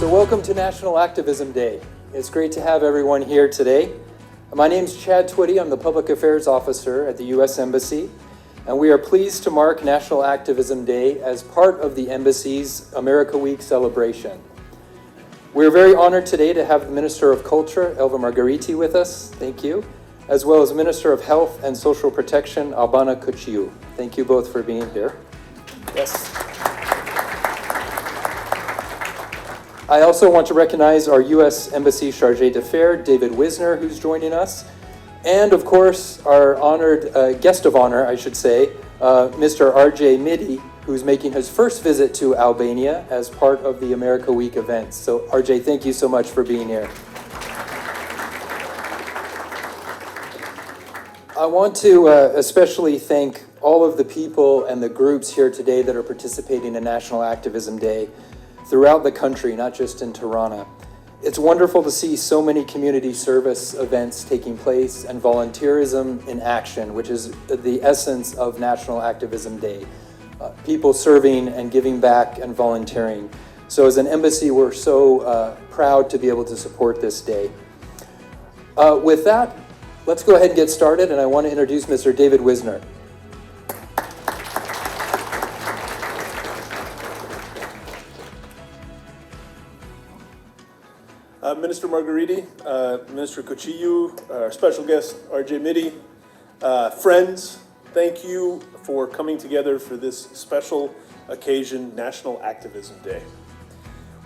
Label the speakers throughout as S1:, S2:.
S1: So welcome to National Activism Day. It's great to have everyone here today. My name's Chad Twitty. I'm the Public Affairs Officer at the U.S. Embassy, and we are pleased to mark National Activism Day as part of the Embassy's America Week celebration. We're very honored today to have the Minister of Culture, Elva Margariti, with us. Thank you. As well as Minister of Health and Social Protection, Albana Kuchiu. Thank you both for being here. Yes. I also want to recognize our U.S. Embassy Chargé d'Affaires, David Wisner, who's joining us. And of course, our honored guest of honor, I should say, Mr. R.J. Midi, who's making his first visit to Albania as part of the America Week events. So R.J., thank you so much for being here. I want to especially thank all of the people and the groups here today that are participating in National Activism Day throughout the country, not just in Tirana. It's wonderful to see so many community service events taking place and volunteerism in action, which is the essence of National Activism Day. People serving and giving back and volunteering. So as an embassy, we're so proud to be able to support this day. With that, let's go ahead and get started, and I want to introduce Mr. David Wisner.
S2: Minister Margariti, Minister Kuchiu, our special guest R.J. Midi, friends, thank you for coming together for this special occasion, National Activism Day.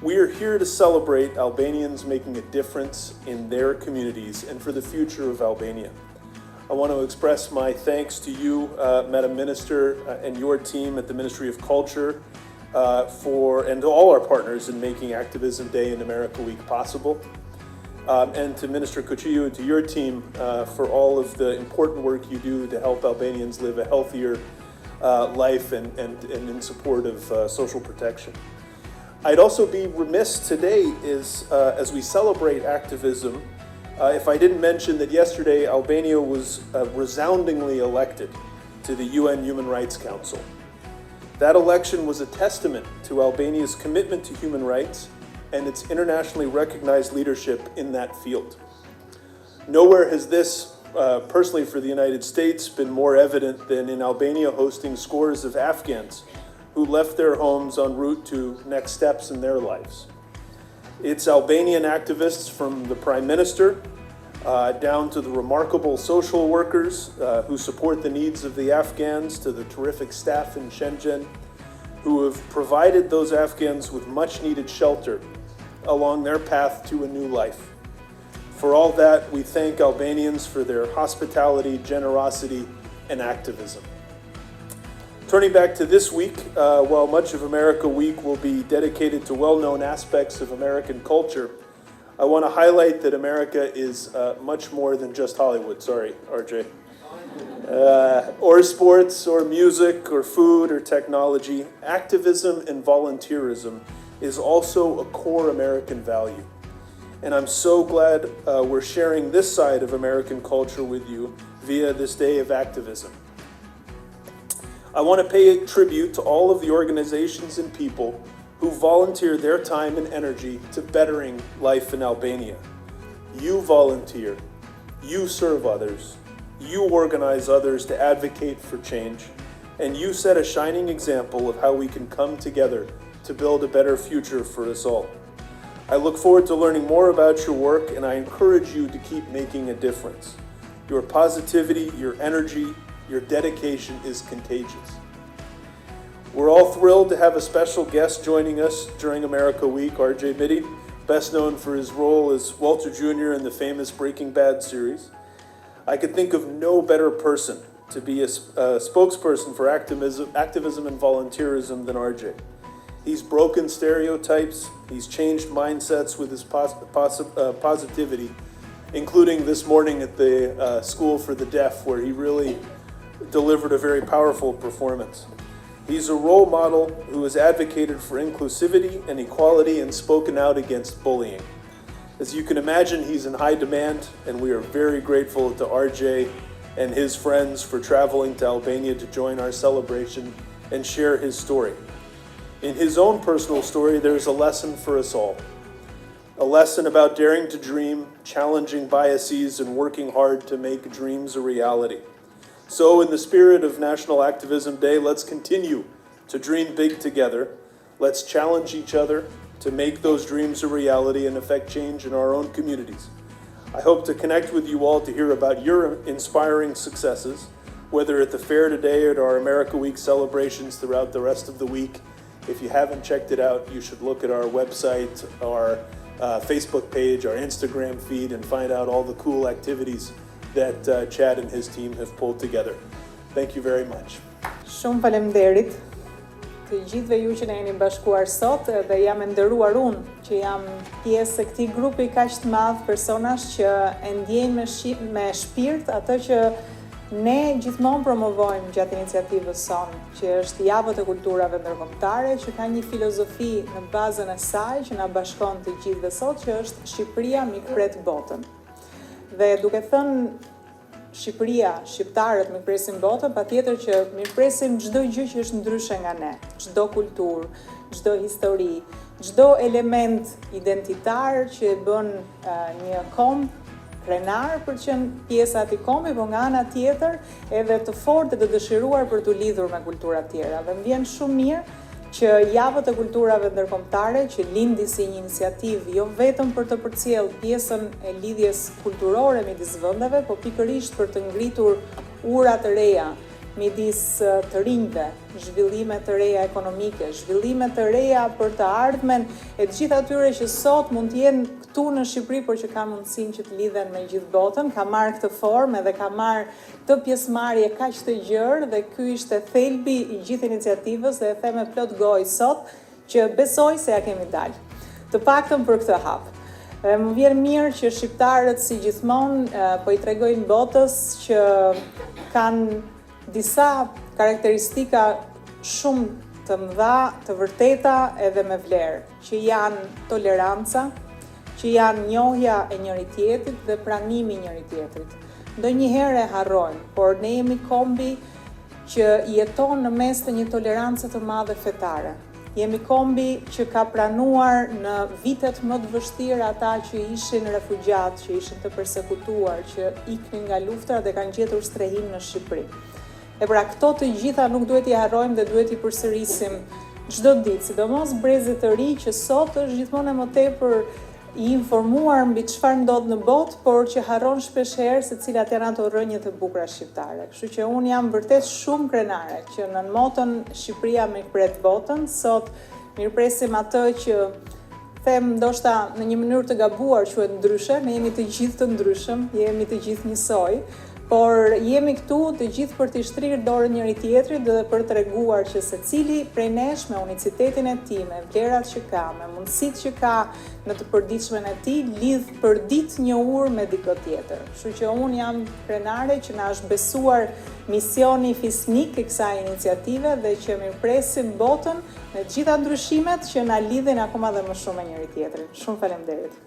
S2: We are here to celebrate Albanians making a difference in their communities and for the future of Albania. I want to express my thanks to you, Madam Minister, and your team at the Ministry of Culture, and to all our partners in making Activism Day and America Week possible. And to Minister Kuchiu and to your team for all of the important work you do to help Albanians live a healthier life and in support of social protection. I'd also be remiss today as we celebrate activism, if I didn't mention that yesterday Albania was resoundingly elected to the UN Human Rights Council. That election was a testament to Albania's commitment to human rights and its internationally recognized leadership in that field. Nowhere has this, personally for the United States, been more evident than in Albania hosting scores of Afghans who left their homes en route to next steps in their lives. It's Albanian activists from the Prime Minister down to the remarkable social workers who support the needs of the Afghans, to the terrific staff in Shenzhen, who have provided those Afghans with much needed shelter along their path to a new life. For all that, we thank Albanians for their hospitality, generosity, and activism. Turning back to this week, while much of America Week will be dedicated to well-known aspects of American culture, I want to highlight that America is much more than just Hollywood. Sorry, RJ. Or sports, or music, or food, or technology. Activism and volunteerism is also a core American value. And I'm so glad we're sharing this side of American culture with you via this day of activism. I want to pay a tribute to all of the organizations and people who volunteer their time and energy to bettering life in Albania. You volunteer, you serve others, you organize others to advocate for change, and you set a shining example of how we can come together to build a better future for us all. I look forward to learning more about your work, and I encourage you to keep making a difference. Your positivity, your energy, your dedication is contagious. We're all thrilled to have a special guest joining us during America Week, R.J. Midi, best known for his role as Walter Jr. in the famous Breaking Bad series. I could think of no better person to be a spokesperson for activism and volunteerism than R.J. He's broken stereotypes, he's changed mindsets with his positivity, including this morning at the School for the Deaf, where he really delivered a very powerful performance. He's a role model who has advocated for inclusivity and equality and spoken out against bullying. As you can imagine, he's in high demand, and we are very grateful to RJ and his friends for traveling to Albania to join our celebration and share his story. In his own personal story, there's a lesson for us all. a lesson about daring to dream, challenging biases, and working hard to make dreams a reality. So in the spirit of National Activism Day, let's continue to dream big together. Let's challenge each other to make those dreams a reality and affect change in our own communities. I hope to connect with you all to hear about your inspiring successes, whether at the fair today or at our America Week celebrations throughout the rest of the week. If you haven't checked it out, you should look at our website, our Facebook page, our Instagram feed, and find out all the cool activities that Chad and his team have pulled together. Thank you very much.
S3: Shumë faleminderit të gjithëve ju që ne jeni bashkuar sot dhe jam e nderuar unë që jam pjesë e këtij grupi kaq të madh personash që e ndjejnë me shpirt atë që ne gjithmonë promovojmë gjatë iniciativës sonë, që është Javët e Kulturave Ndërkombëtare, që ka një filozofi në bazën e saj që na bashkon të gjithëve sot, që është Shqipëria mikpret botën. Dhe duke thënë Shqipëria, shqiptarët mikpresin botën, patjetër që mirpresim çdo gjë që është ndryshe nga ne, çdo kulturë, çdo histori, çdo element identitar që e bën një komb krenar për të qenë pjesa e atij kombi, por nga ana tjetër edhe të fortë dhe të dëshiruar për të lidhur me kultura tjera. Dhe më vjen shumë mirë që Javët e Kulturave Ndërkombëtare, që lindi si një iniciativë jo vetëm për të përcjellë pjesën e lidhjes kulturore midis vendeve, por pikërisht për të ngritur ura të reja midis të rinjve, zhvillime të reja ekonomike, zhvillime të reja për të ardhmen e të gjithë atyre që sot mund të jenë këtu në Shqipëri, por që kanë mundësinë që të lidhen me gjithë botën, ka marrë këtë formë dhe ka marrë të pjesëmarrje kaq të gjerë dhe ky ishte thelbi i gjithë iniciativës dhe e them me plot gojë sot që besoj se ja kemi dalë. Të paktën për këtë hap. Më vjen mirë që shqiptarët si gjithmonë po i tregojnë botës që kanë disa karakteristika shumë të mëdha, të vërteta edhe me vlerë, që janë toleranca, që janë njohja e njëri tjetrit dhe pranimi i njëri tjetrit. Ndonjëherë e harrojmë, por ne jemi kombi që jeton në mes të një tolerancë të madhe fetare. Jemi kombi që ka pranuar në vitet më të vështirë ata që ishin refugjat, që ishin të persekutuar, që iknin nga luftrat dhe kanë gjetur strehim në Shqipëri. E pra këto të gjitha nuk duhet i harrojmë dhe duhet i përsërisim çdo ditë, sidomos brezit të ri që sot është gjithmonë më tepër i informuar mbi çfarë ndodh në botë, por që harron shpeshherë se cilat janë ato rrënjët e bukura shqiptare. Kështu që unë jam vërtet shumë krenare që në motën Shqipëria mikpret botën, sot mirpresim atë që them ndoshta në një mënyrë të gabuar quhet ndryshe, ne jemi të gjithë të ndryshëm, jemi të gjithë njësoj. Por jemi këtu të gjithë për të shtrirë dorën njëri tjetrit dhe për të treguar që secili prej nesh me unicitetin e tij, me vlerat që ka, me mundësitë që ka në të përditshmen e tij, lidh përdit një urë me dikë tjetër. Kështu që unë jam krenare që na është besuar misioni fisnik i kësaj iniciative dhe që mirpresim botën me të gjitha ndryshimet që na lidhin akoma dhe më shumë me njëri tjetrin. Shumë faleminderit.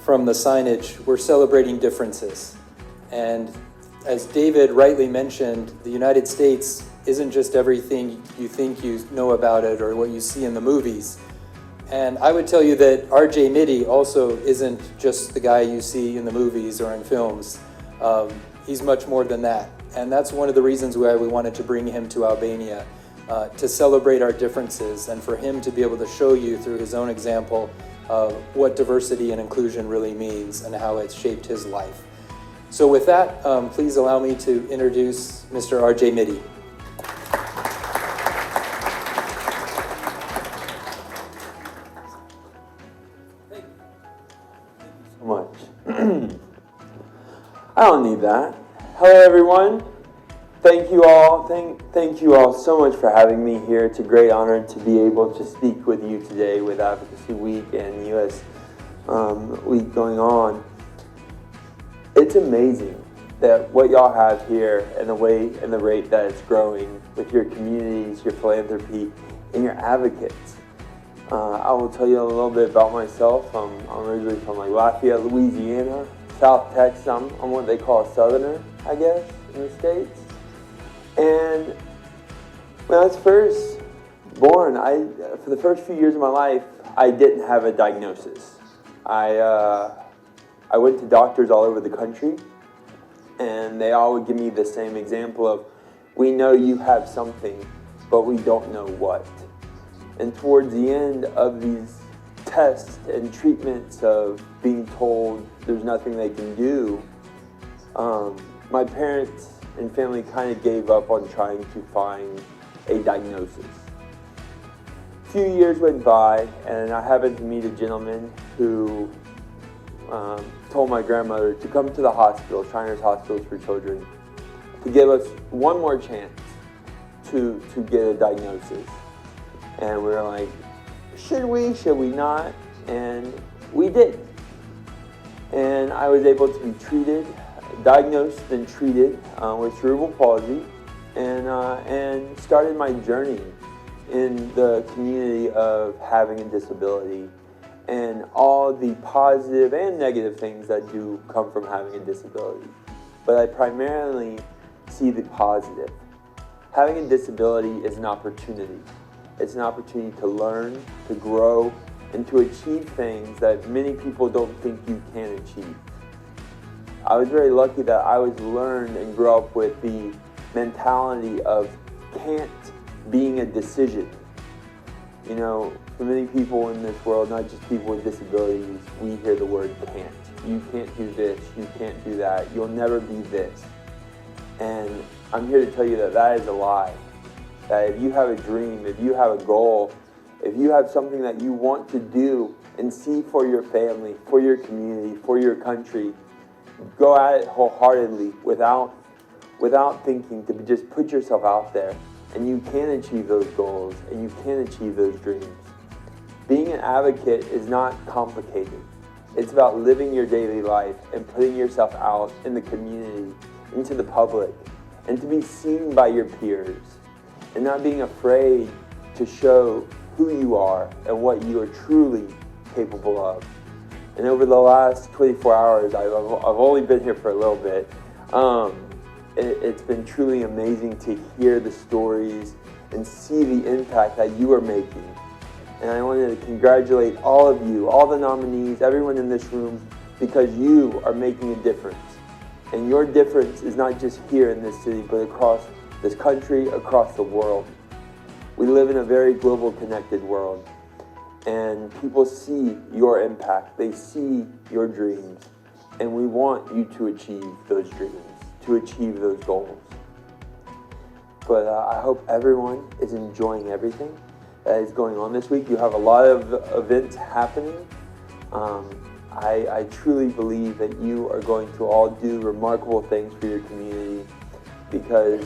S1: From the signage, we're celebrating differences. And as David rightly mentioned, the United States isn't just everything you think you know about it or what you see in the movies. And I would tell you that RJ Mitty also isn't just the guy you see in the movies or in films. He's much more than that. And that's one of the reasons why we wanted to bring him to Albania, to celebrate our differences and for him to be able to show you through his own example what diversity and inclusion really means and how it's shaped his life. So with that, please allow me to introduce Mr. RJ Mitty.
S4: Thank you so much. I don't need that. Hello everyone. Thank you all. Thank you all so much for having me here. It's a great honor to be able to speak with you today with Advocacy Week and US Week going on. It's amazing that what y'all have here and the way and the rate that it's growing with your communities, your philanthropy, and your advocates. I will tell you a little bit about myself. I'm originally from like Lafayette, Louisiana, South Texas. I'm what they call a Southerner, I guess, in the States. And when I was first born, for the first few years of my life, I didn't have a diagnosis. I went to doctors all over the country, and they all would give me the same example of, we know you have something, but we don't know what. And towards the end of these tests and treatments of being told there's nothing they can do, my parents and family kind of gave up on trying to find a diagnosis. A few years went by, and I happened to meet a gentleman who told my grandmother to come to the hospital, Shriners Hospitals for Children, to give us one more chance to get a diagnosis. And we were like, should we not? And we did. And I was able to be diagnosed and treated with cerebral palsy, and started my journey in the community of having a disability and all the positive and negative things that do come from having a disability. But I primarily see the positive. Having a disability is an opportunity. It's an opportunity to learn, to grow, and to achieve things that many people don't think you can achieve. I was very lucky that I was learned and grew up with the mentality of can't being a decision. You know, for many people in this world, not just people with disabilities, we hear the word can't. You can't do this, you can't do that, you'll never be this. And I'm here to tell you that that is a lie. That if you have a dream, if you have a goal, if you have something that you want to do and see for your family, for your community, for your country, go at it wholeheartedly without thinking, to just put yourself out there, and you can achieve those goals and you can achieve those dreams. Being an advocate is not complicated. It's about living your daily life and putting yourself out in the community, into the public, and to be seen by your peers, and not being afraid to show who you are and what you are truly capable of. And over the last 24 hours, I've only been here for a little bit, it's been truly amazing to hear the stories and see the impact that you are making. And I wanted to congratulate all of you, all the nominees, everyone in this room, because you are making a difference. And your difference is not just here in this city, but across this country, across the world. We live in a very global, connected world. And people see your impact, they see your dreams, and we want you to achieve those dreams, to achieve those goals. But I hope everyone is enjoying everything that is going on this week. You have a lot of events happening. I truly believe that you are going to all do remarkable things for your community, because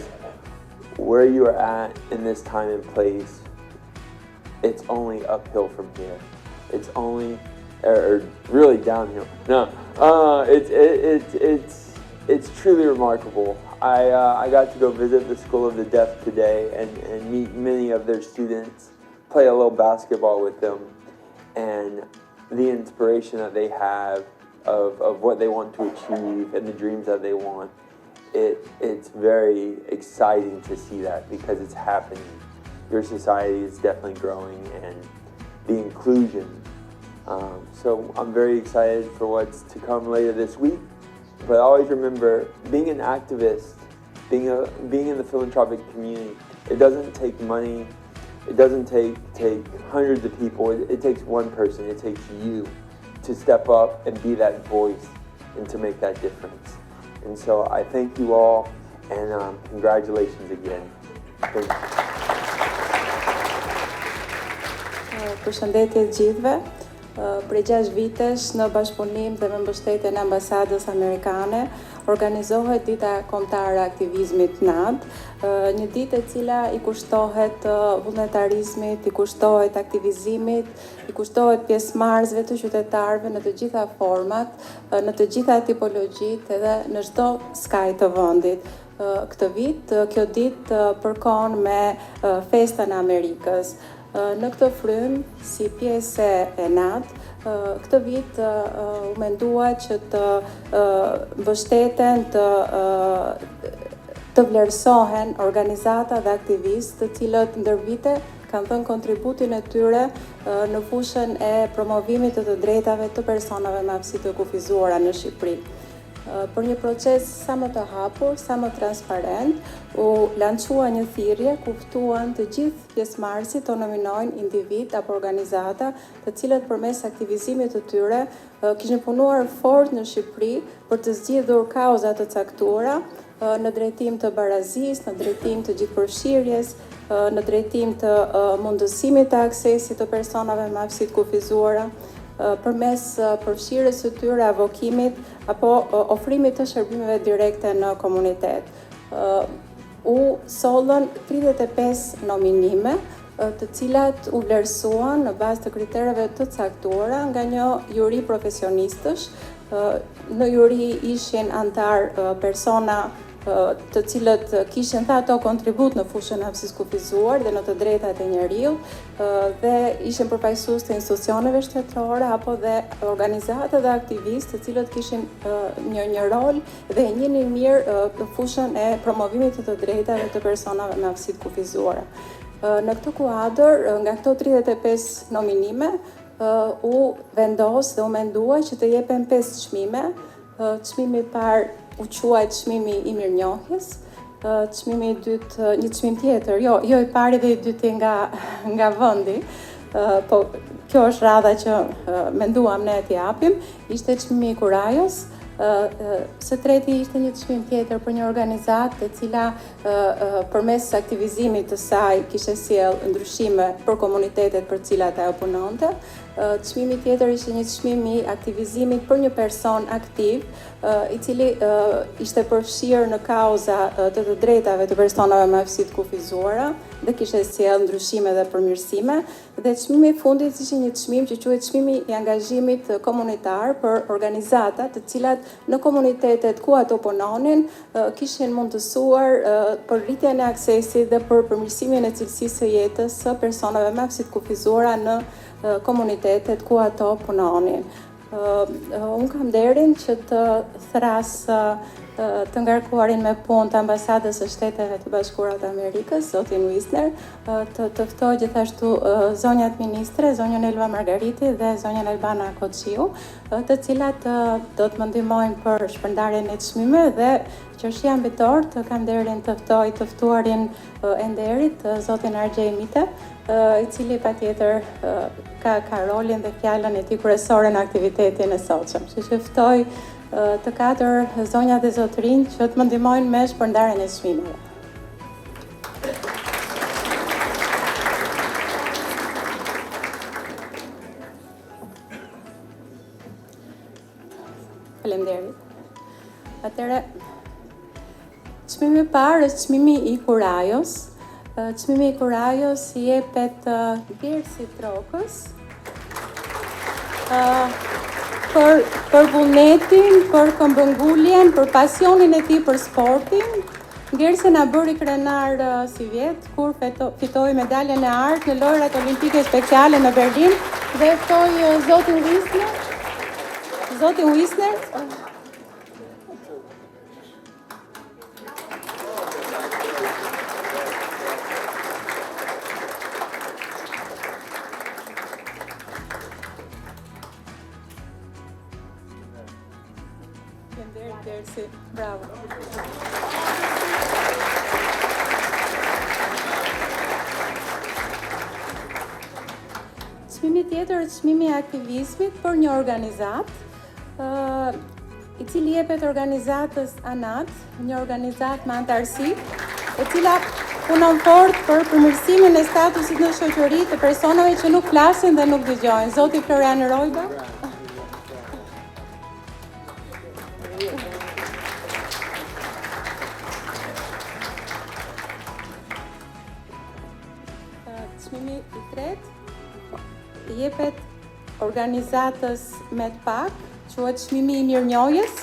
S4: where you are at in this time and place, it's only uphill from here. It's only, or really downhill. No, it's truly remarkable. I got to go visit the School of the Deaf today and meet many of their students, play a little basketball with them, and the inspiration that they have of what they want to achieve and the dreams that they want. It's very exciting to see that, because it's happening. Your society is definitely growing, and the inclusion. So I'm very excited for what's to come later this week. But always remember, being an activist, being in the philanthropic community, it doesn't take money. It doesn't take hundreds of people. It takes one person. It takes you to step up and be that voice and to make that difference. And so I thank you all, and congratulations again. Thank you.
S5: Përshëndetje të gjithëve. Prej 6 vitesh në bashkëpunim dhe me mbështetjen e ambasadës amerikane organizohet Dita Kombëtare e Aktivizmit NAD, një ditë e cila i kushtohet vullnetarizmit, i kushtohet aktivizimit, i kushtohet pjesëmarrësve të qytetarëve në të gjitha format, në të gjitha tipologjitë edhe në çdo skaj të vendit. Këtë vit, kjo ditë përkon me Festën e Amerikës. Në këtë frym, si pjesë e NAD, këtë vit u mendua që të mbështeten, të vlerësohen organizata dhe aktivistë të cilët ndër vite kanë dhënë kontributin e tyre në fushën e promovimit të drejtave të personave me aftësi të kufizuara në Shqipëri. Për një proces sa më të hapur, sa më transparent, u lançua një thirrje ku ftuan të gjithë pjesëmarrësit të nominojnë individ apo organizata të cilët përmes aktivizimit të tyre kishin punuar fort në Shqipëri për të zgjidhur kauza të caktuara në drejtim të barazisë, në drejtim të gjithëpërfshirjes, në drejtim të mundësimit të aksesit të personave me aftësi të kufizuara, përmes përfshirjes së tyre, avokimit apo ofrimit të shërbimeve direkte në komunitet. U sollën 35 nominime, të cilat u vlerësuan në bazë të kritereve të caktuara nga një juri profesionistësh. Në juri ishin antar persona të cilët kishin dhe ato kontribut në fushën e aftësisë kufizuar dhe në të drejtat e njeriut, dhe ishin përfaqësues të institucioneve shtetërore apo dhe organizata dhe aktivistë të cilët kishin një rol dhe e njihnin mirë në fushën e promovimit të drejtave të personave me aftësi të kufizuara. Në këtë kuadër, nga këto 35 nominime, u vendos dhe u mendua që të jepen 5 çmime. Çmimi i parë u quajt çmimi i mirënjohjes, çmimi i dytë, një çmim tjetër, jo i pari dhe i dyti nga vendi, po kjo është radha që menduam ne t'i japim, ishte çmimi i kurajos. Së treti ishte një çmim tjetër për një organizatë e cila përmes aktivizimit të saj kishte sjell ndryshime për komunitetet për cilat ajo punonte. Çmimi tjetër ishte një çmim i aktivizimit për një person aktiv, i cili ishte përfshirë në kauza të drejtave të personave me aftësi të kufizuara dhe kishte sjell ndryshime dhe përmirësime. Dhe çmimi i fundit ishte një çmim që quhet çmimi i angazhimit komunitar për organizata të cilat në komunitetet ku ato punonin kishin mundësuar për rritjen e aksesit dhe për përmirësimin e cilësisë së jetës së personave me aftësi të kufizuara në komunitetet ku ato punonin. Unë kam nderin që të thras të ngarkuarin me punë të ambasadës së Shteteve të Bashkuara të Amerikës, zotin Wisner, të ftoj gjithashtu zonjat ministre, zonjën Elva Margariti dhe zonjën Albana Koçiu, të cilat do të më ndihmojnë për shpërndarjen e çmimeve dhe qershia mbitor të kam nderin të ftoj të ftuarin e nderit, zotin Argjej Mite, i cili patjetër ka rolin dhe fjalën e tij kryesore në aktivitetin e sotshëm. Kështu që ftoj të katër zonja dhe zotrinj që të më ndihmojnë me shpërndarjen e çmimeve. Faleminderit. Atëherë, çmimi i parë është çmimi i kurajos. Çmimi i kurajos i jepet Gersit Trokës për vullnetin, për këmbënguljen, për pasionin e tij për sportin. Gersi na bëri krenar si vjet kur fitoi medaljen e artë në lojrat olimpike speciale në Berlin dhe ftoi zotin Wisner. Zotin Wisner. Gersi, bravo. Çmimi tjetër është çmimi i aktivizmit për një organizatë, i cili jepet organizatës ANAT, një organizatë me antarësi, e cila punon fort për përmirësimin e statusit në shoqëri të personave që nuk flasin dhe nuk dëgjojnë. Zoti Florian Rojba. Çmimi i tretë jepet organizatës me të pak, quhet çmimi i mirënjohjes,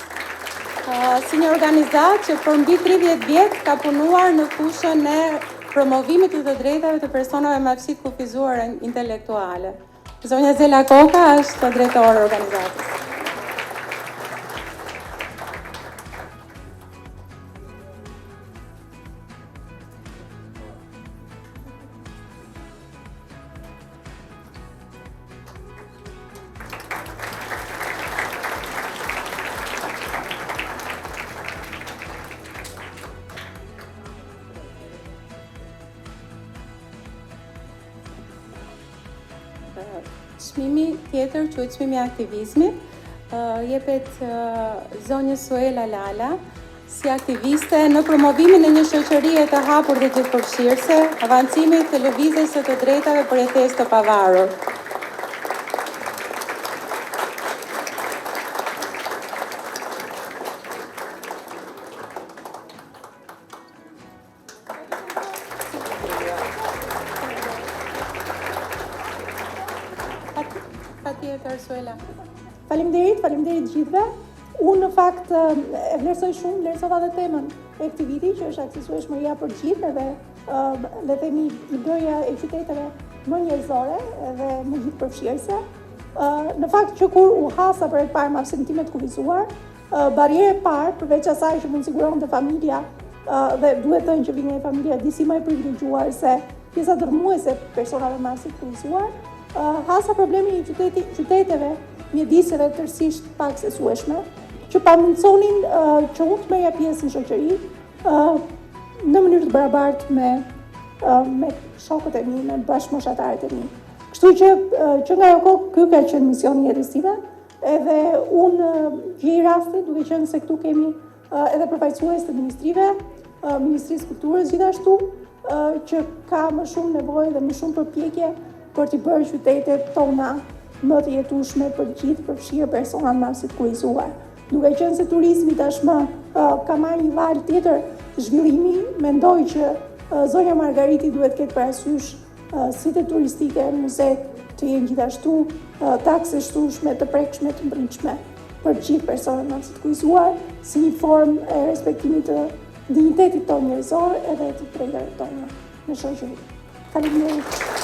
S5: si një organizatë që për mbi 30 vjet ka punuar në fushën e promovimit të drejtave të personave me aftësi të kufizuar intelektuale. Zonja Zela Koka është drejtore e organizatës. Çmimi tjetër, quhet çmimi i aktivizmit, jepet zonjës Suela Lala si aktiviste në promovimin e një shoqërie të hapur dhe gjithëpërfshirëse, avancimit të lëvizjes së të drejtave për jetesë të pavarur. Patjetër, Suela.
S6: Faleminderit gjithëve. Unë në fakt e vlerësoj shumë, vlerësova dhe temën e këtij viti që është aksesueshmëria për gjithë edhe le të themi i bëja e qyteteve më njerëzore dhe më gjithëpërfshirëse. Në fakt që kur u hasa për e parë me absentimet kufizuar, barriere e parë përveç asaj që mund siguronte familja dhe duhet thënë që vjen nga familja disi më e privilegjuar se pjesa dërmuese e personave me absentim kufizuar, hasa problemi i qyteteve mjediseve tërësisht pa aksesueshme, që pamundsonin që unë të merrja pjesë në shoqëri në mënyrë të barabartë me shokët e mi, me bashkëmoshatarët e mi. Kështu që nga ajo kohë ky ka qenë misioni jetës time, edhe unë gjej raste duke qenë se këtu kemi edhe përfaqësues të ministrive, Ministrisë Kulturës gjithashtu, që ka më shumë nevojë dhe më shumë përpjekje për t'i bërë qytetet tona më të jetueshme për gjithë përfshirë persona me absentim kufizuar. Duke qenë se turizmi tashmë ka marrë një valë tjetër zhvillimi, mendoj që zonja Margariti duhet ketë parasysh sitet turistike, muzet të jenë gjithashtu takse shtueshme, të prekshme, të mbrëmshme për gjithë personat me absentim kufizuar, si një formë e respektimit të dinjitetit tonë njerëzor edhe të drejtave tona në shoqëri. Faleminderit.